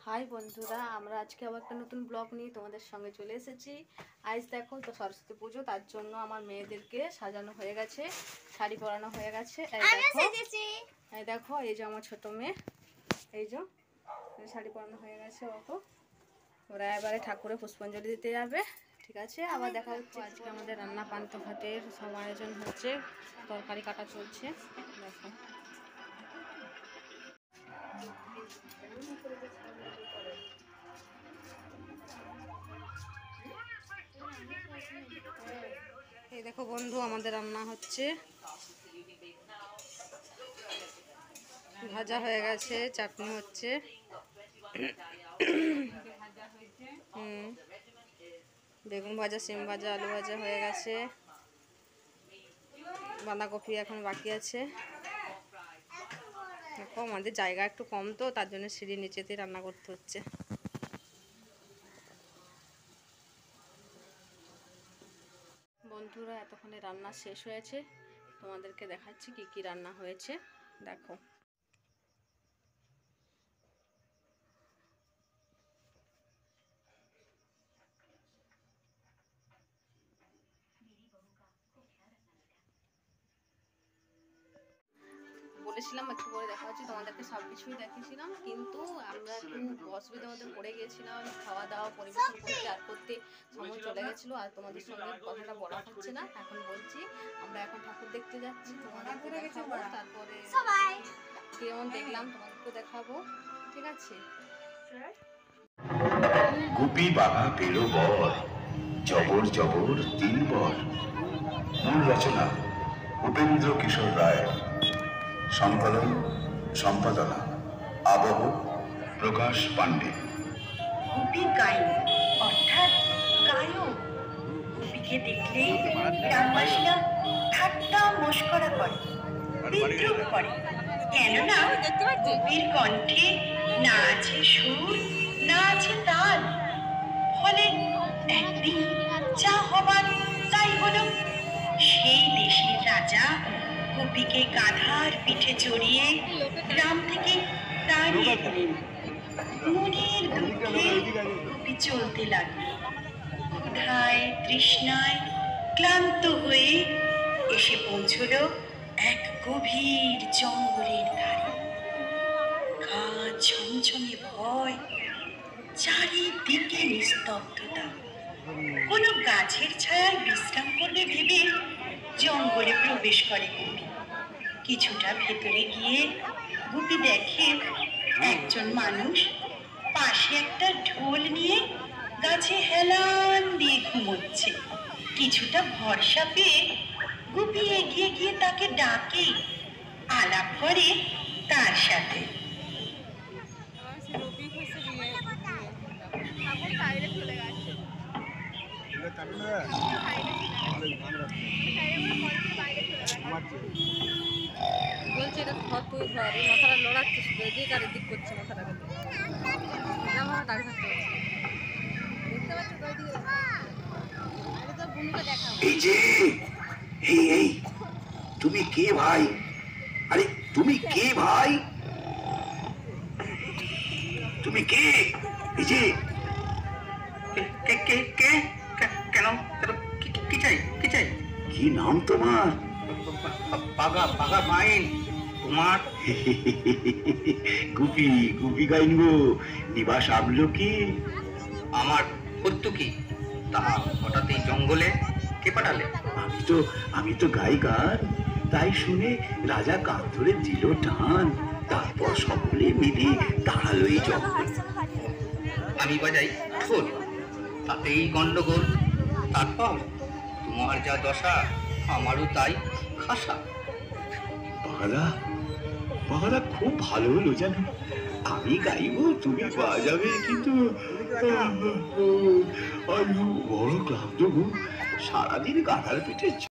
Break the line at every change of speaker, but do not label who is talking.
High বন্ধুরা, আমরা আজকে আবার একটা নতুন ব্লগ নিয়ে তোমাদের সঙ্গে চলে এসেছি। আজ দেখো তো সরস্বতী পুজো, তার জন্য আমার মেয়েদেরকে সাজানো হয়ে গেছে, শাড়ি পরানো হয়ে গেছে। এই দেখো এই যে আমার ছোট মেয়ে, এই যে শাড়ি পরানো হয়ে গেছে। ওরা এবারে ঠাকুরে পুষ্পাঞ্জলি দিতে যাবে। ঠিক আছে, আবার দেখা হচ্ছে। আজকে আমাদের রান্না পান্তা ভাতের সব আয়োজন হচ্ছে, তরকারি কাটা চলছে। দেখো এই দেখো বন্ধু, আমাদের রান্না হচ্ছে, ভাজা হয়ে গেছে, চাটনি হচ্ছে, বেগুন ভাজা, সিম ভাজা, আলু ভাজা হয়ে গেছে, বাঁধাকপি এখন বাকি আছে। দেখো আমাদের জায়গা একটু কম, তো তার জন্য সিঁড়ির নিচেতে রান্না করতে হচ্ছে। বন্ধুরা, এতক্ষণে রান্না শেষ হয়েছে, তোমাদেরকে দেখাচ্ছি কি কি রান্না হয়েছে। দেখো বলেছিলাম একটু করে দেখা হচ্ছে, তোমাদেরকে সব কিছুই দেখিয়েছিলাম, কিন্তু আমরা একটু অসুবিধার মধ্যে পড়ে গিয়েছিলাম। খাওয়া দাওয়া পরিবেশন করতে আর করতে সময় চলে গেছিলো, আর তোমাদের সঙ্গে কথাটা বলা হচ্ছে না। এখন বলছি, আমরা এখন ঠাকুর দেখতে যাচ্ছি, তোমাদেরকে দেখাবো, তারপরে কেমন দেখলাম তোমাদেরকে দেখাবো। ঠিক আছে।
গুপি বাঘা পেল বর, জবর জবর তিন বর। মূল রচনা উপেন্দ্র কিশোর রায়, সংকলন সম্পাদনা আবহ প্রকাশ পান্ডে।
গুপি গাইন অর্থাৎ গায়ক। গুপিকে দেখলেই গ্রামবাসীরা ঠাট্টা মস্করা করে, বিদ্রুপ করে, কেননা গুপির কণ্ঠে না আছে সুর, না আছে তাল। ফলে একদিন যা হবার তাই হলো। সেই দেশের রাজা গুপিকে গাধার পিঠে চড়িয়ে গ্রাম থেকে তাড়িয়ে দিলেন। মনের দুঃখে গুপি চলতে লাগলো। ক্ষুধায় তৃষ্ণায় ক্লান্ত হয়ে এসে পৌঁছলো এক গভীর জঙ্গলের ধারে। গা ঝমঝমে ভয়, চারিদিকে নিস্তব্ধতা। কোনো গাছের ছায়ায় বিশ্রাম করবে ভেবে জঙ্গলে প্রবেশ করে গুপি। কিছুটা ভেতরে গিয়ে গুপি দেখে একজন মানুষ পাশে একটা ঢোল নিয়ে গাছে হেলান দিয়ে ঘুমোচ্ছে। কিছুটা ভরসা পেয়ে গুপি এগিয়ে গিয়ে তাকে ডাকে, আলাপ করে তার সাথে।
বলছে এটা ধর, তুই ধর, এই মাথাটা লড়াচ্ছিস, এদিক আর এদিক করছে মাথাটা, দেখতে পাচ্ছ।
এই যে এই এই তুমি কে ভাই? আরে তুমি কে ভাই? তুমি কে? এই যে কে কে কে কেন কি চাই কি চাই? কি নাম তোমার? পাগা পাগা মাইন। তোমার? গুপি গুপি গাইন গো। নিবাস আমলো কি? আমার করতো কি? তাহা হঠাৎ এই জঙ্গলে কে পাঠালে? আমি তো গাই গান, তাই শুনে রাজা কান ধরে দিল টান। তারপর সকলে মিলে দাঁড়ালো এই জঙ্গল। আমি বাজাই ঢোল, তাতেই গন্ডগোল। তারপর তোমার যা দশা, আমারও তাই খাসা। বাগাদা বাগাদা খুব ভালো হলো জানো। আমি গাইবো, তুমি বাজাবে, কিন্তু বড় ক্লান্ত গো। সারাদিন গাধার পিঠে